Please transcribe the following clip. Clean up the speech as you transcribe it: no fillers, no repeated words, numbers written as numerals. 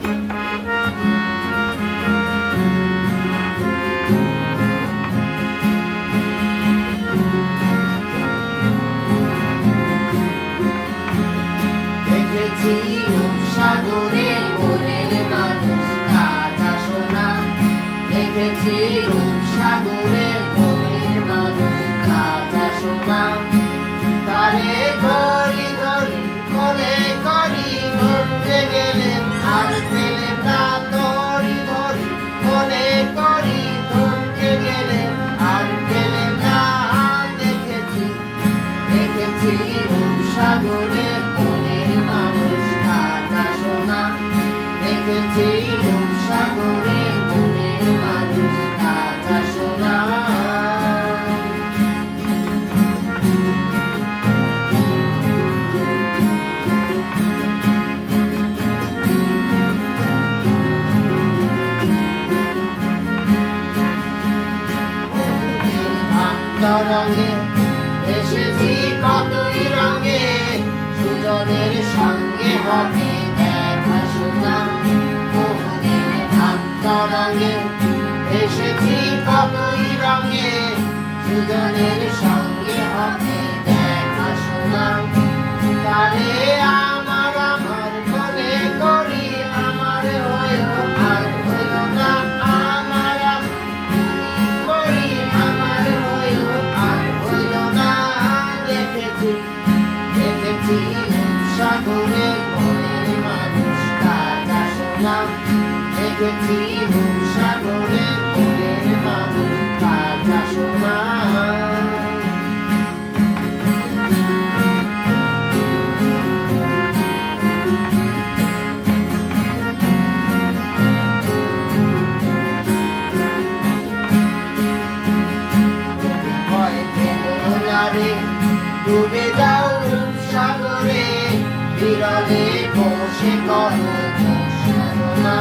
দেখেছি রূপসাগরে মনের মানুষ রাজা সোনা, দেখেছি রূপসাগরে মনের মানুষ রাজা সোনা। তারে ধরি ধরি মনে করি ধরতে গেলে আর পেলে না, ধরি ধরি মনে করি ধরতে গেলে আর পেলে না। দেখেছি দেখেছি রূপসাগরে মনের মানুষ রাজা সোনা, দেখেছি রূপসাগরে মনের মানুষ রাজা সোনা। রঙে এসেছি কতই রঙে, সুজনের সঙ্গে হবে দেখা শোনা। বহুদিন ভাবনা রঙে এসেছি কতই রঙে, সুজনের সঙ্গে হবে দেখা শোনা। তারে আমার আমার মনে করি আমার হয়েও আর হইল না, আমার করি আমার হয়েও আর হইল না। দেখেছি দেখেছি রূপসাগরে মনের মানুষ রাজা সোনা, দেখেছি রূপসাগরে মনের মানুষ রাজা সোনা। ডুবে যাও রূপসাগরে, বিরলে বসে করো সাধনা।